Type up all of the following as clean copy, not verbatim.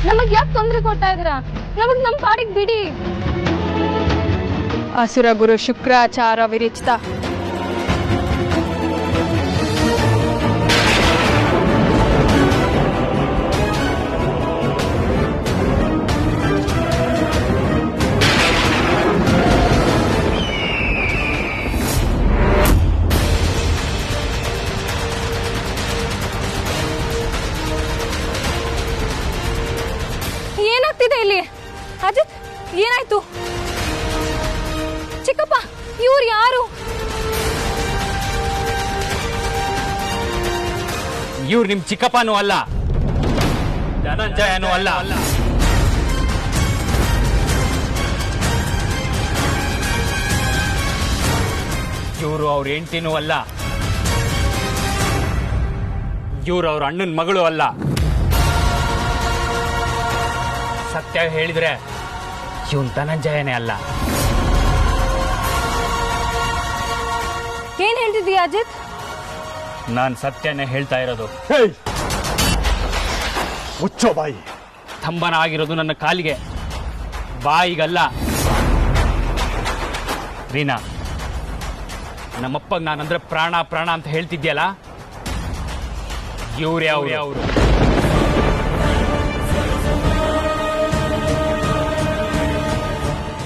ನಮಗ್ ಯಾಕೆ ತೊಂದರೆ ಕೊಡ್ತಾ ಇದ್ದೀರಾ? ನಮಗ್ ನಮ್ ಪಾಡಿಗೆ ಬಿಡಿ. ಅಸುರ ಗುರು ಶುಕ್ರಾಚಾರ ವಿರಿಚಿತ. ಏನಾಗ್ತಿದೆ ಇಲ್ಲಿ? ಅಜಿತ್, ಏನಾಯ್ತು? ಚಿಕ್ಕಪ್ಪ, ಇವ್ರು ಯಾರು? ಇವ್ರು ನಿಮ್ ಚಿಕ್ಕಪ್ಪನೂ ಅಲ್ಲ, ಧನಂಜಯನೂ ಅಲ್ಲ. ಇವರು ಅವ್ರ ಹೆಂಡತಿನೂ ಅಲ್ಲ, ಇವ್ರು ಅವ್ರ ಅಣ್ಣನ ಮಗಳು ಅಲ್ಲ. ಸತ್ಯ ಹೇಳಿದ್ರೆ ಇವನ್ ಧನಂಜಯನೇ ಅಲ್ಲ. ಏನ್ ಹೇಳ್ತಿದ್ದೀಯ ಅಜಿತ್? ನಾನ್ ಸತ್ಯನೇ ಹೇಳ್ತಾ ಇರೋದು. ಮುಚ್ಚೋ ಬಾಯಿ. ಸ್ತಂಭನ ಆಗಿರೋದು ನನ್ನ ಕಾಲಿಗೆ, ಬಾಯಿಗಲ್ಲ. ರೀನಾ, ನಮ್ಮಪ್ಪಗೆ ನಾನಂದ್ರೆ ಪ್ರಾಣ ಪ್ರಾಣ ಅಂತ ಹೇಳ್ತಿದ್ಯಲ್ಲ, ಇವ್ರೇ ಅವರು.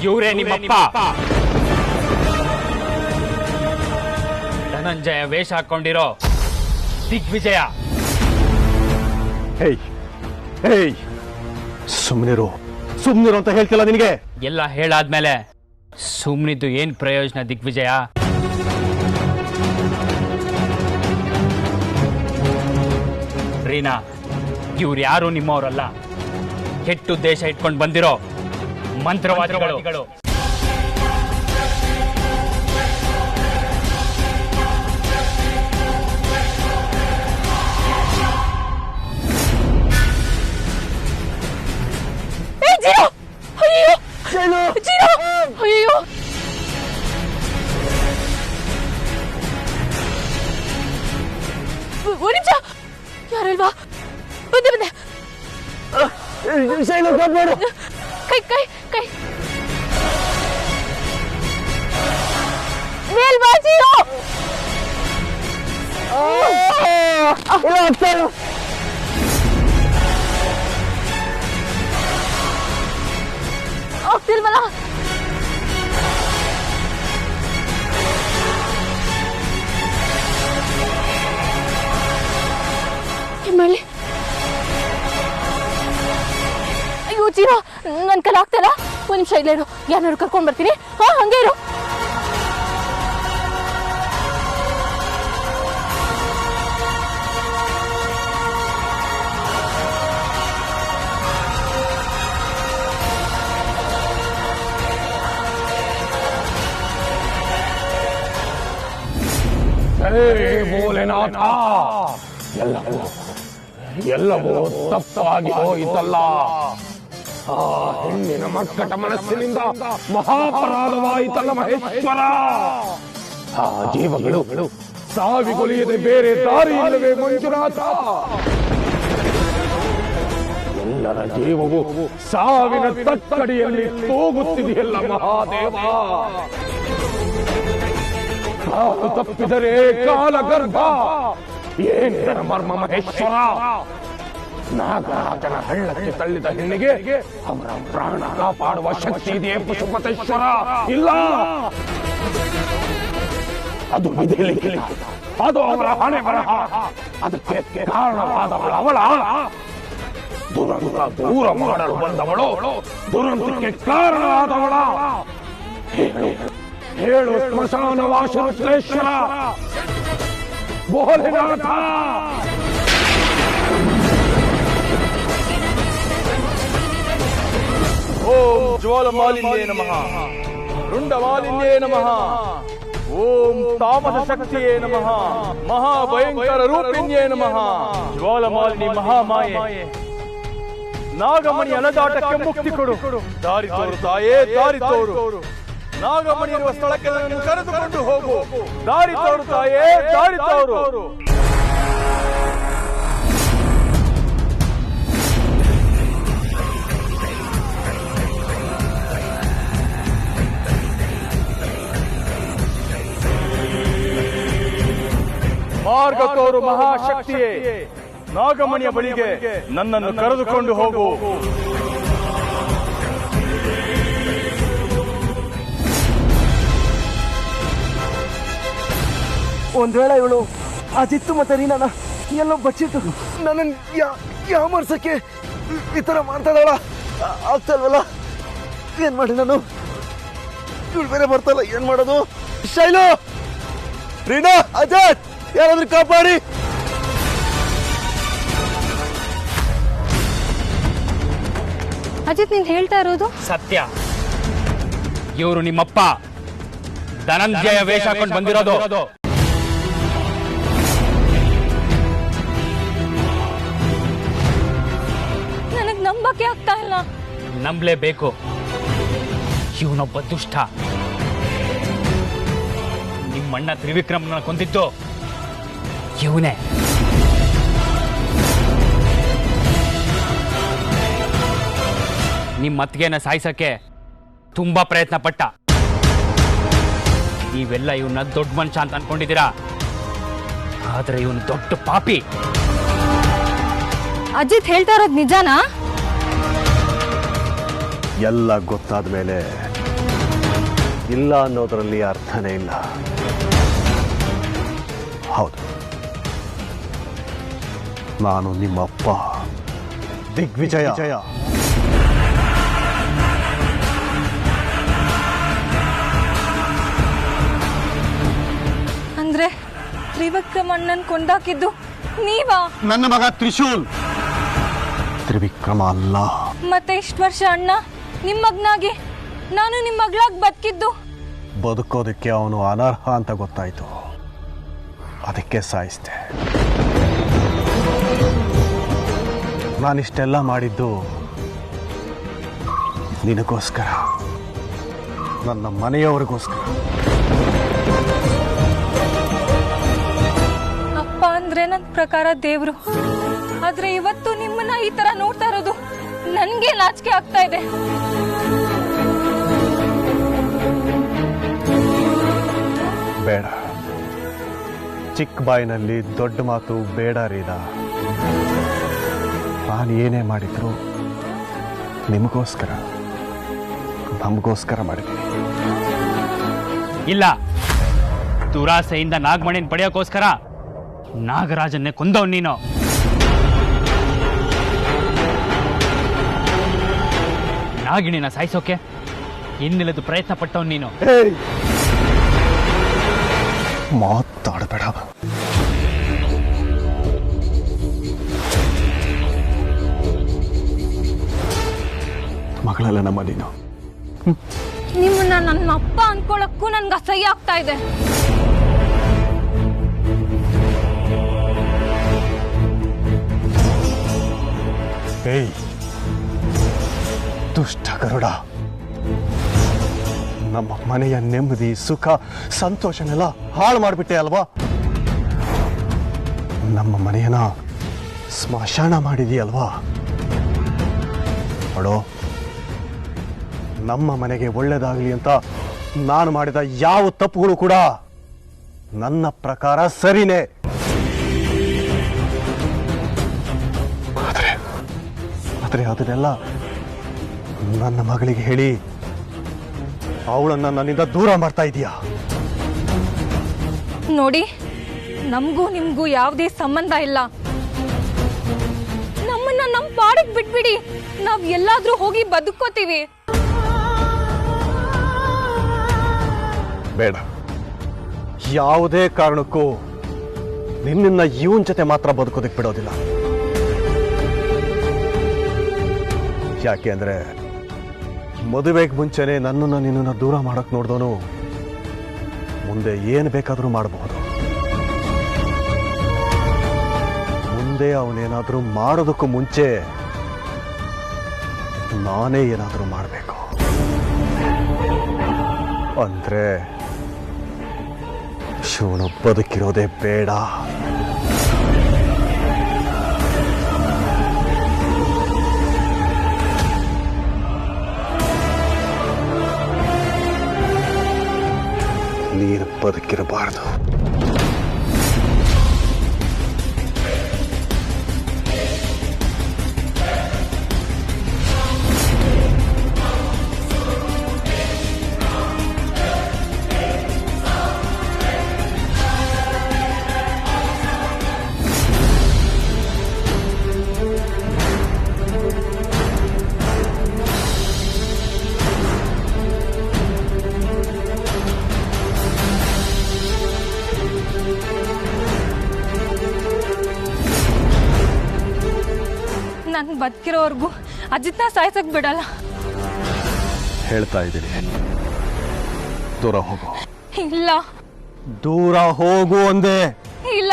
ಇವರೇ ನಿಮ್ಮಪ್ಪ. ಧನಂಜಯ ವೇಷ ಹಾಕೊಂಡಿರೋ ದಿಗ್ವಿಜಯ. ಸುಮ್ನಿರು ಅಂತ ಹೇಳ್ತಿಲ್ಲ ನಿನಗೆ? ಎಲ್ಲ ಹೇಳಾದ್ಮೇಲೆ ಸುಮ್ನಿದ್ದು ಏನ್ ಪ್ರಯೋಜನ ದಿಗ್ವಿಜಯ? ರೀನಾ, ಇವ್ರು ಯಾರು ನಿಮ್ಮವರಲ್ಲ, ಕೆಟ್ಟು ದೇಶ ಇಟ್ಕೊಂಡು ಬಂದಿರೋ ಮಂತ್ರವಾದಿಗಳು. ಅಯ್ಯೋ, ಯಾರಲ್ವಾ? ಬಂದೆ. ಕೈ ಕೈ ಕೈ ಮೇಲ್ ಬಾಜಿಯೋ. ಆಗ್ತಿಲ್ವಲ್ಲ? ಮಳೆ. ಅಯ್ಯೋ ಜೀವ, ನನ್ ಕೈಲಿ ಆಗ್ತಾಯಿಲ್ಲ. ಒಂದ್ ನಿಮಿಷ ಇಲ್ಲೇ ಇರು, ಯಾರು ಕರ್ಕೊಂಡ್ ಬರ್ತೀನಿ. ಹಂಗೆ ಇರು. ಭೋಲೆನಾಥ, ಎಲ್ಲವೂ ತಪ್ಪಾಗಿ ಹೋಯಿತಲ್ಲ. ಆ ಹೆಣ್ಣಿನ ಮಕ್ಕಟ ಮನಸ್ಸಿನಿಂದ ಮಹಾಪರಾಧವಾಯಿತಲ್ಲ ಮಹೇಶ್ವರ. ಆ ಜೀವಗಳು ಸಾವಿಗೊಲಿಯದೆ ಬೇರೆ ದಾರಿ ಇಲ್ಲವೇ ಮಂಜುನಾಥ? ಎಲ್ಲರ ಜೀವವು ಸಾವಿನ ತಕ್ಕಡಿಯಲ್ಲಿ ತೂಗುತ್ತಿದೆಯಲ್ಲ ಮಹಾದೇವ. ಕಾಲು ತಪ್ಪಿದರೆ ಕಾಲಗರ್ಭ, ಏನಿದರ ಮರ್ಮ ಮಹೇಶ್ವರ? ನಾಗರಾಜನ ಹಳ್ಳಕ್ಕೆ ತಳ್ಳಿದ ಹೆಣ್ಣಿಗೆ ಅವರ ಪ್ರಾಣ ಕಾಪಾಡುವ ಶಕ್ತಿ ಇದೆಯೇ ಪಶುಪತೇಶ್ವರ? ಇಲ್ಲ, ಅದು ವಿಧಿಲಿಖಿತ, ಅದು ಅವರ ಹಣೆ ಬರಹ. ಅದಕ್ಕೆ ಕಾರಣವಾದವಳು ಅವಳ. ದುರಂತ ದೂರ ಮಾಡಲು ಬಂದವಳು ದುರಂತಕ್ಕೆ ಕಾರಣವಾದವಳ. ಹೇಳು ಸ್ಮಶಾನ ವಾಸುದೇಶ್ವರ, ಭೋಲೆನಾಥ. ಓಂ ಜ್ವಾಲಮಾಲಿನ್ಯೇ ನಮಃ, ರುಂಡಮಾಲಿನ್ಯೇ ನಮಃ, ಓಂ ತಾಮಸ ಶಕ್ತಿಯೇ ನಮಃ, ಮಹಾಭಯಂಕರ ರೂಪಿಣ್ಯೇ ನಮಃ. ಜ್ವಾಲಮಾಲಿನಿ ಮಹಾಮಾಯೆ, ನಾಗಮಣಿ ಅಲದಾಟಕ್ಕೆ ಮುಕ್ತಿ ಕೊಡು. ದಾರಿ ತೋರು ತಾಯೇ, ದಾರಿ ತೋರು. ನಾಗಮಣಿ ಇರುವ ಸ್ಥಳಕ್ಕೆ ನನ್ನನ್ನು ಕರೆದುಕೊಂಡು ಹೋಗು. ದಾರಿ ತೋರು ತಾಯೇ, ದಾರಿ ತೋರು. ಮಾರ್ಗ ತೋರು ಮಹಾಶಕ್ತಿಯೇ, ನಾಗಮಣಿಯ ಬಳಿಗೆ ನನ್ನನ್ನು ಕರೆದುಕೊಂಡು ಹೋಗು. ಒಂದ್ ವೇಳೆ ಇವಳು ಅಜಿತ್ತು ಮತ್ತೆ ರೀನಾನ ಎಲ್ಲೋ ಬಚ್ಚಿಟ್ಟು ನನ್ನ ಯಾಮರ್ಸಕ್ಕೆ ಈ ತರ ಮಾಡ್ತಾ ಇದ್ದಾಳ. ಆಗ್ತಲ್ವಲ್ಲ, ಏನ್ ಮಾಡಿ ನಾನು? ಇವಳು ಬೇರೆ ಬರ್ತಲ್ಲ, ಏನ್ ಮಾಡೋದು? ಶೈಲು, ರೀನಾ, ಅಜತ್, ಯಾರಾದ್ರೂ ಕಾಪಾಡಿ. ಅಜಿತ್, ನೀನ್ ಹೇಳ್ತಾ ಇರೋದು ಸತ್ಯ. ಇವರು ನಿಮ್ಮಪ್ಪ ಧನಂಜಯ ವೇಷ ಹಾಕೊಂಡು ಬಂದಿರೋದು. ನನಗ್ ನಂಬಕ್ಕೆ ಆಗ್ತಾ ಇಲ್ಲ. ನಂಬಲೇಬೇಕು. ಇವನೊಬ್ಬ ದುಷ್ಟ. ನಿಮ್ಮಣ್ಣ ತ್ರಿವಿಕ್ರಮನ ಕೊಂದಿದ್ದು ಇವನೇ. ನಿಮ್ಮ ಅತ್ತಿಗೆನ ಸಾಯಿಸಕ್ಕೆ ತುಂಬಾ ಪ್ರಯತ್ನ ಪಟ್ಟ. ನೀವೆಲ್ಲ ಇವನ್ನ ದೊಡ್ಡ ಮನುಷ್ಯ ಅಂತ ಅನ್ಕೊಂಡಿದ್ದೀರಾ, ಆದ್ರೆ ಇವನು ದೊಡ್ಡ ಪಾಪಿ. ಅಜಿತ್ ಹೇಳ್ತಾ ಇರೋದು ನಿಜಾನಾ? ಎಲ್ಲ ಗೊತ್ತಾದ ಮೇಲೆ ಇಲ್ಲ ಅನ್ನೋದರಲ್ಲಿ ಅರ್ಥನೇ ಇಲ್ಲ. ಹೌದು, ನಾನು ನಿಮ್ಮಪ್ಪ ದಿಗ್ವಿಜಯ. ಅಂದ್ರೆ ತ್ರಿವಿಕ್ರಮ್ ಅಣ್ಣನ್ ಕೊಂದಾಕಿದ್ದು ನೀವಾ? ನನ್ನ ಮಗ ತ್ರಿಶೂಲ್. ತ್ರಿವಿಕ್ರಮ ಅಲ್ಲ. ಮತ್ತೆ ಇಷ್ಟು ವರ್ಷ ಅಣ್ಣ ನಿಮ್ಮ ಮಗನಾಗಿ, ನಾನು ನಿಮ್ಮ ಮಗಳಾಗಿ ಬದುಕಿದ್ದು? ಬದುಕೋದಕ್ಕೆ ಅವನು ಅನರ್ಹ ಅಂತ ಗೊತ್ತಾಯ್ತು, ಅದಕ್ಕೆ ಸಾಯಿಸ್ದೆ. ನಾನಿಷ್ಟೆಲ್ಲ ಮಾಡಿದ್ದು ನಿನಗೋಸ್ಕರ, ನನ್ನ ಮನೆಯವರಿಗೋಸ್ಕರ. ಅಪ್ಪ ಅಂದ್ರೆ ನನ್ನ ಪ್ರಕಾರ ದೇವ್ರು. ಆದ್ರೆ ಇವತ್ತು ನಿಮ್ಮನ್ನ ಈ ತರ ನೋಡ್ತಾ ಇರೋದು ನನ್ಗೆ ನಾಚಿಕೆ ಆಗ್ತಾ ಇದೆ. ಬೇಡ, ಚಿಕ್ಕ ಬಾಯಿನಲ್ಲಿ ದೊಡ್ಡ ಮಾತು ಬೇಡ ರೀನಾ. ನಾನು ಏನೇ ಮಾಡಿದ್ರು ನಿಮಗೋಸ್ಕರ, ನಮಗೋಸ್ಕರ ಮಾಡಿದ್ದೀನಿ. ಇಲ್ಲ, ದುರಾಸೆಯಿಂದ ನಾಗಮಣಿನ ಪಡೆಯೋಕ್ಕೋಸ್ಕರ ನಾಗರಾಜನ್ನೇ ಕೊಂದವ್ ನೀನು. ನಾಗಿಣಿನ ಸಾಯಿಸೋಕೆ ಇನ್ನಿಲ್ಲದು ಪ್ರಯತ್ನ ಪಟ್ಟವ್ ನೀನು. ಮಾತಾಡಬೇಡ. ಮಗಳಲ್ಲ ನಮ್ಮ ನೀನು. ನಿಮ್ಮನ್ನ ನನ್ನ ಅಪ್ಪ ಅನ್ಕೊಳಕ್ಕೂ ನನ್ಗೆ ಅಸಹ್ಯ ಆಗ್ತಾ ಇದೆ. ಏಯ್ ದುಷ್ಟ ಗರುಡ, ನಮ್ಮ ಮನೆಯ ನೆಮ್ಮದಿ, ಸುಖ, ಸಂತೋಷನೆಲ್ಲ ಹಾಳು ಮಾಡಿಬಿಟ್ಟೆ ಅಲ್ವಾ? ನಮ್ಮ ಮನೆಯನ್ನ ಸ್ಮಶಾನ ಮಾಡಿದೀಯಲ್ವಾ? ನೋಡೋ, ನಮ್ಮ ಮನೆಗೆ ಒಳ್ಳೇದಾಗಲಿ ಅಂತ ನಾನು ಮಾಡಿದ ಯಾವ ತಪ್ಪುಗಳು ಕೂಡ ನನ್ನ ಪ್ರಕಾರ ಸರಿನೇ. ಆದರೆ ಅದನ್ನೆಲ್ಲ ನನ್ನ ಮಗಳಿಗೆ ಹೇಳಿ ಅವಳನ್ನ ನನ್ನಿಂದ ದೂರ ಮಾಡ್ತಾ ಇದೀಯಾ? ನೋಡಿ, ನಮಗೂ ನಿಮ್ಗೂ ಯಾವುದೇ ಸಂಬಂಧ ಇಲ್ಲ. ನಮ್ಮನ್ನ ನಮ್ ಪಾಡಿಗೆ ಬಿಟ್ಬಿಡಿ, ನಾವ್ ಎಲ್ಲಾದ್ರೂ ಹೋಗಿ ಬದುಕೋತೀವಿ. ಬೇಡ, ಯಾವುದೇ ಕಾರಣಕ್ಕೂ ನಿನ್ನ ಇವನ್ ಜೊತೆ ಮಾತ್ರ ಬದುಕೋದಕ್ಕೆ ಬಿಡೋದಿಲ್ಲ. ಯಾಕೆ ಅಂದ್ರೆ ಮದುವೆಗೆ ಮುಂಚೆನೆ ನನ್ನನ್ನು ನಿನ್ನನ್ನು ದೂರ ಮಾಡಕ್ ನೋಡ್ದವನು ಮುಂದೆ ಏನು ಬೇಕಾದರೂ ಮಾಡಬಹುದು. ಮುಂದೆ ಅವನೇನಾದ್ರೂ ಮಾಡೋದಕ್ಕೂ ಮುಂಚೆ ನಾನೇ ಏನಾದರೂ ಮಾಡಬೇಕು. ಅಂದ್ರೆ ಶಿವನು ಬದುಕಿರೋದೇ ಬೇಡ. ನೀನು ಬದುಕಿರಬಾರದು. ನಾನು ಬದುಕಿರೋವರೆಗೂ ಅಜಿತ್ನ ಸಾಯ್ಸಕ್ ಬಿಡಲ್ಲ. ಹೇಳ್ತಾ ಇದ್ದೀನಿ, ದೂರ ಹೋಗು. ಇಲ್ಲ ದೂರ ಹೋಗು ಅಂದೆ. ಇಲ್ಲ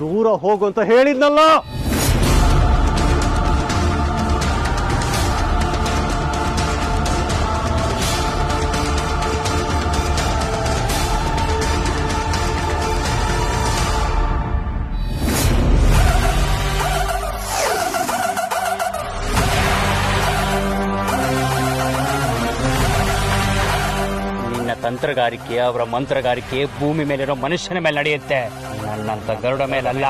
ದೂರ ಹೋಗು ಅಂತ ಹೇಳಿದ್ನಲ್ಲ. ತಂತ್ರಗಾರಿಕೆ, ಅವರ ಮಂತ್ರಗಾರಿಕೆ ಭೂಮಿ ಮೇಲಿರೋ ಮನುಷ್ಯನ ಮೇಲೆ ನಡೆಯುತ್ತೆ, ನನ್ನಂತ ಗರುಡ ಮೇಲಲ್ಲ.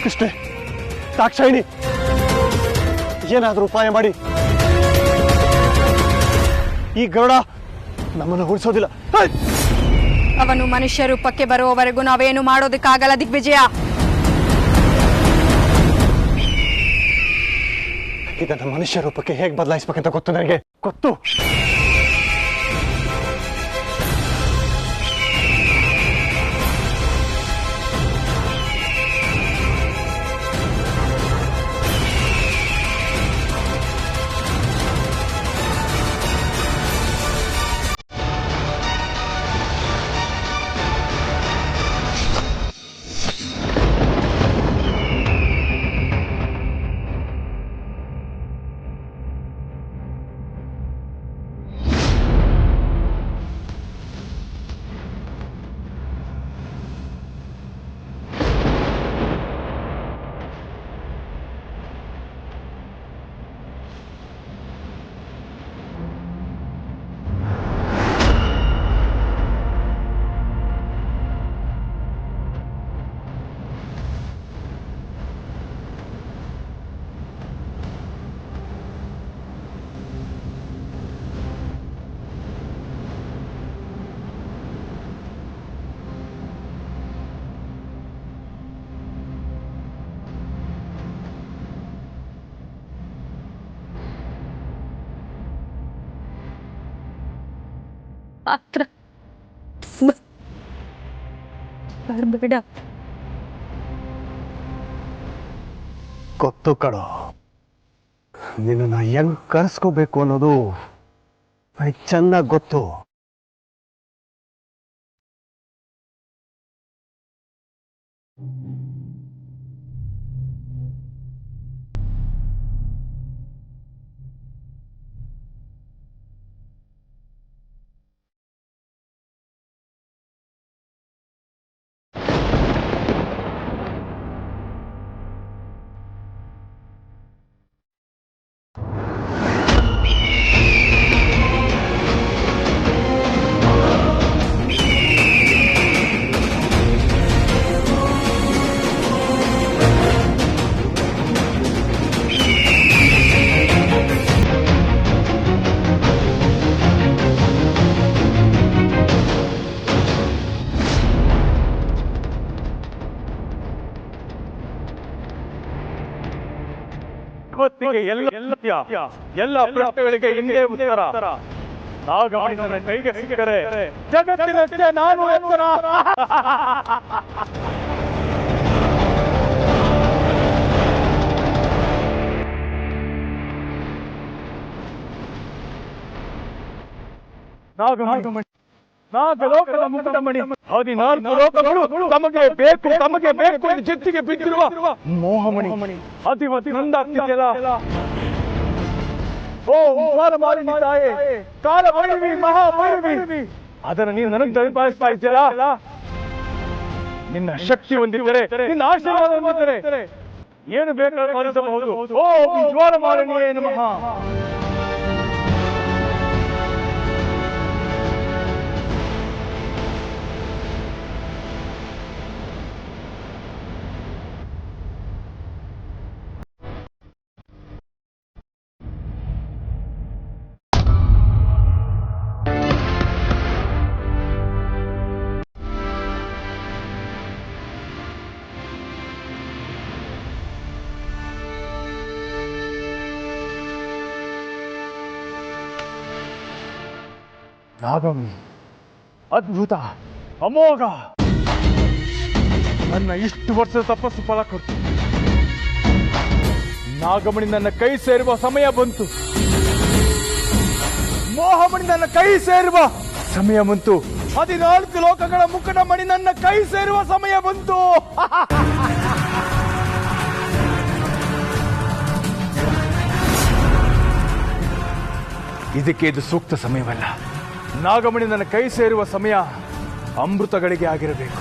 ಕೃಷ್ಣೆ, ದಾಕ್ಷಾಯಿಣಿ, ಏನಾದ್ರೂ ಉಪಾಯ ಮಾಡಿ. ಈ ಗರುಡ ನಮ್ಮನ್ನು ಉಳಿಸೋದಿಲ್ಲ. ಅವನು ಮನುಷ್ಯ ರೂಪಕ್ಕೆ ಬರುವವರೆಗೂ ನಾವೇನು ಮಾಡೋದಕ್ಕಾಗಲ್ಲ ದಿಗ್ವಿಜಯ. ಇದನ್ನ ಮನುಷ್ಯ ರೂಪಕ್ಕೆ ಹೇಗೆ ಬದಲಾಯಿಸ್ಬೇಕಂತ ಗೊತ್ತು ನನಗೆ, ಗೊತ್ತು. ಮಾತ್ರ ಬರ್ಬೇಡ. ಗೊತ್ತು ಕಣೋ, ನಿನ್ನ ಹೆಂಗ್ ಕರೆಸ್ಕೋಬೇಕು ಅನ್ನೋದು ನನಗೆ ಚೆನ್ನಾಗಿ ಗೊತ್ತು. ಹೊತ್ತಿಗೆ ಎಲ್ಲ ಪ್ರಶ್ನೆಗಳಿಗೆ ಹಿಂದೆ ಉತ್ತರ. ನಾಗಮಣಿ ನನ್ನ ಕೈಗೆ ಸಿಕ್ಕರೆ ಜಗತ್ತಿನಷ್ಟೇ ನಾನು ಎತ್ತರ. ನಾಗಮಣಿ, ನಾಗಲೋಕದ ಮುಕುಟಮಣಿ, 14 ಲೋಕಗಳು ತಮಗೆ ಬೇಕು ಎಂದು ಚಿತ್ತಿಗೆ ಬಿದ್ದಿರುವ ಮೋಹಮಣಿ, ಅತಿವತಿ ನಂದ ಆಗ್ತಿದೆಯಲ್ಲ. ಓ ಕಾಲಮಾಲಿನಿ ತಾಯೇ, ಕಾಲಭೈರವಿ, ಮಹಾಭೈರವಿ, ಅದನ್ನು ನೀನು ನನಗೆ ತಲುಪಿಸ್ತಾ ಇದ್ದೀಯಲ್ಲ. ನಿನ್ನ ಶಕ್ತಿ ಹೊಂದಿದ್ದರೆ, ನಿನ್ನ ಆಶೀರ್ವಾದ ಹೊಂದಿದ್ದರೆ ಏನು ಬೇಕಾದರೂ ಸಾಧಿಸಬಹುದು. ಓಂ ಜ್ವಾಲಮಾಲಿನಿಯೇ ನಮಃ. ನಾಗಮಣಿ ಅದ್ಭುತ, ಅಮೋಘ. ನನ್ನ ಇಷ್ಟು ವರ್ಷದ ತಪಸ್ಸು ಫಲ ಕೊಡ್ತು. ನಾಗಮಣಿ ನನ್ನ ಕೈ ಸೇರುವ ಸಮಯ ಬಂತು. ಮೋಹಮಣಿ ನನ್ನ ಕೈ ಸೇರುವ ಸಮಯ ಬಂತು. 14 ಲೋಕಗಳ ಮುಖದ ಮಣಿ ನನ್ನ ಕೈ ಸೇರುವ ಸಮಯ ಬಂತು. ಇದಕ್ಕೆ ಇದು ಸೂಕ್ತ ಸಮಯವಲ್ಲ. ನಾಗಮಣಿ ನನ್ನ ಕೈ ಸೇರುವ ಸಮಯ ಅಮೃತಗಳಿಗೆ ಆಗಿರಬೇಕು.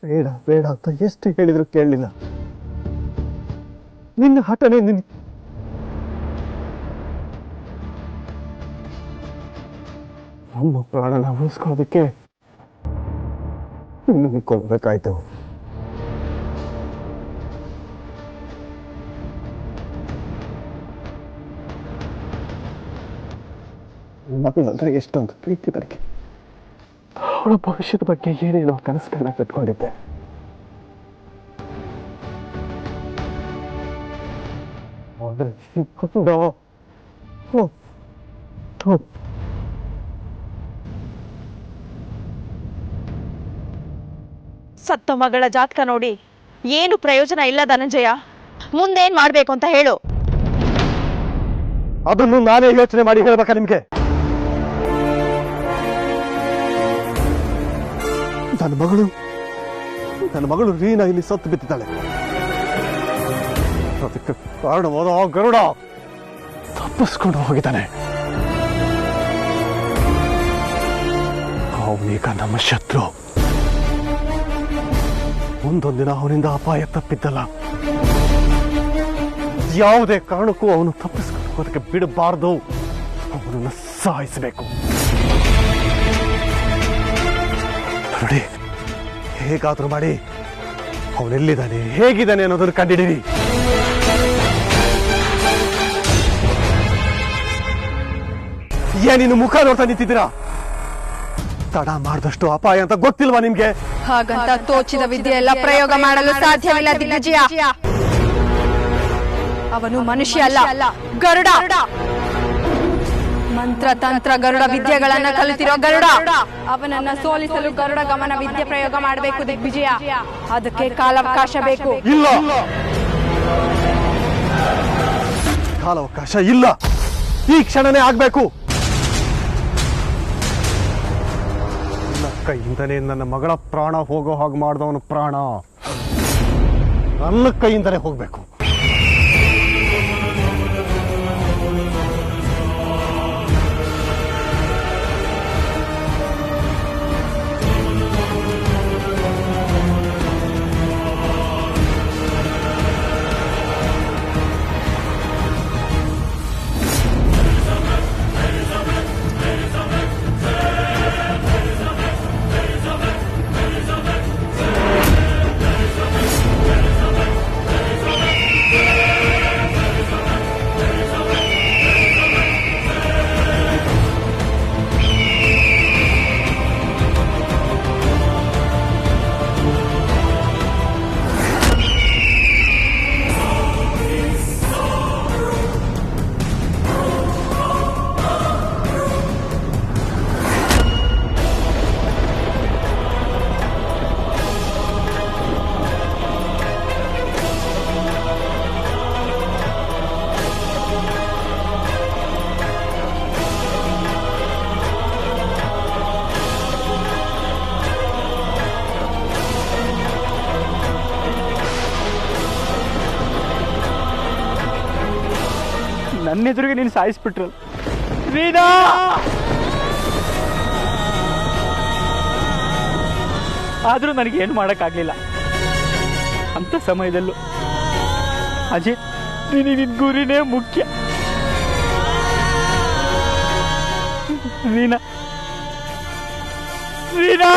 ಬೇಡ ಬೇಡ ಅಂತ ಎಷ್ಟು ಹೇಳಿದ್ರು ಕೇಳಲಿಲ್ಲ. ನಿನ್ನ ಹಠನೇ ನಮ್ಮ ಪ್ರಾಣನ ಉಳಿಸ್ಕೊಳ್ಳೋದಕ್ಕೆ ನಿನ್ನ ಕೊಡ್ಬೇಕಾಯ್ತು. ಮಗಳಂದ್ರೆ ಎಷ್ಟೊಂದು ಪ್ರೀತಿ ನನಗೆ. ಅವಳ ಭವಿಷ್ಯದ ಬಗ್ಗೆ ಏನೇನೋ ಕನಸುಗಳನ್ನ ಕಟ್ಕೊಂಡಿದ್ದೆ. ಸತ್ತ ಮಗಳ ಜಾತಕ ನೋಡಿ ಏನು ಪ್ರಯೋಜನ ಇಲ್ಲ ಧನಂಜಯ. ಮುಂದೇನ್ ಮಾಡ್ಬೇಕು ಅಂತ ಹೇಳು. ಅದನ್ನು ನಾನೇ ಯೋಚನೆ ಮಾಡಿ ಹೇಳ್ಬೇಕಾ ನಿಮ್ಗೆ? ನನ್ನ ಮಗಳು ರೀನಾ ಇಲ್ಲಿ ಸತ್ತು ಬಿದ್ದಿದ್ದಾಳೆ. ಅದಕ್ಕೆ ಕಾರಣವಾದ ಆ ಗರುಡ ತಪ್ಪಿಸ್ಕೊಂಡು ಹೋಗಿದ್ದಾನೆ. ಅವನೀಗ ನಮ್ಮ ಶತ್ರು. ಒಂದೊಂದಿನ ಅವನಿಂದ ಅಪಾಯ ತಪ್ಪಿದ್ದಲ್ಲ. ಯಾವುದೇ ಕಾರಣಕ್ಕೂ ಅವನು ತಪ್ಪಿಸ್ಕೊಂಡು ಹೋಗೋದಕ್ಕೆ ಬಿಡಬಾರ್ದು. ಅವನನ್ನು ಸಾಯಿಸಬೇಕು. ನೋಡಿ, ಹೇಗಾದ್ರೂ ಮಾಡಿ ಅವನೆಲ್ಲಿದ್ದಾನೆ, ಹೇಗಿದ್ದಾನೆ ಅನ್ನೋದನ್ನು ಕಂಡಿಡೀರಿ. ಏನಿನ್ನು ಮುಖ ನೋಡ್ತಾ ನಿಂತಿದ್ದೀರಾ? ತಡ ಮಾಡಿದಷ್ಟು ಅಪಾಯ ಅಂತ ಗೊತ್ತಿಲ್ವಾ ನಿಮ್ಗೆ? ಹಾಗಂತ ತೋಚಿದ ವಿದ್ಯೆ ಎಲ್ಲ ಪ್ರಯೋಗ ಮಾಡಲು ಸಾಧ್ಯವಿಲ್ಲ ದಿಗ್ವಿಜಯ. ಅವನು ಮನುಷ್ಯ ಅಲ್ಲ, ಗರುಡ. ಮಂತ್ರ ತಂತ್ರ ಗರುಡ ವಿದ್ಯೆಗಳನ್ನ ಕಲಿತಿರೋ ಗರುಡ. ಅವನನ್ನ ಸೋಲಿಸಲು ಗರುಡ ಗಮನ ವಿದ್ಯೆ ಪ್ರಯೋಗ ಮಾಡಬೇಕು ದಿಗ್ವಿಜಯ. ಅದಕ್ಕೆ ಕಾಲಾವಕಾಶ ಬೇಕು. ಇಲ್ಲ, ಕಾಲಾವಕಾಶ ಇಲ್ಲ. ಈ ಕ್ಷಣನೇ ಆಗ್ಬೇಕು. ನನ್ನ ಕೈಯಿಂದನೇ ನನ್ನ ಮಗಳ ಪ್ರಾಣ ಹೋಗೋ ಹಾಗೆ ಮಾಡಿದವನು ಪ್ರಾಣ ನನ್ನ ಕೈಯಿಂದಲೇ ಹೋಗ್ಬೇಕು. ನನ್ನ ಎದುರಿಗೆ ನೀನು ಸಾಯಿಸ್ಬಿಟ್ರಲ್ಲ ರೀನಾ. ಆದರೂ ನನಗೇನು ಮಾಡೋಕ್ಕಾಗಲಿಲ್ಲ. ಅಂಥ ಸಮಯದಲ್ಲೂ ಅಜಯ್ ನಿನಗೆ ನಿನ್ನ ಗುರಿನೇ ಮುಖ್ಯ. ರೀನಾ ರೀನಾ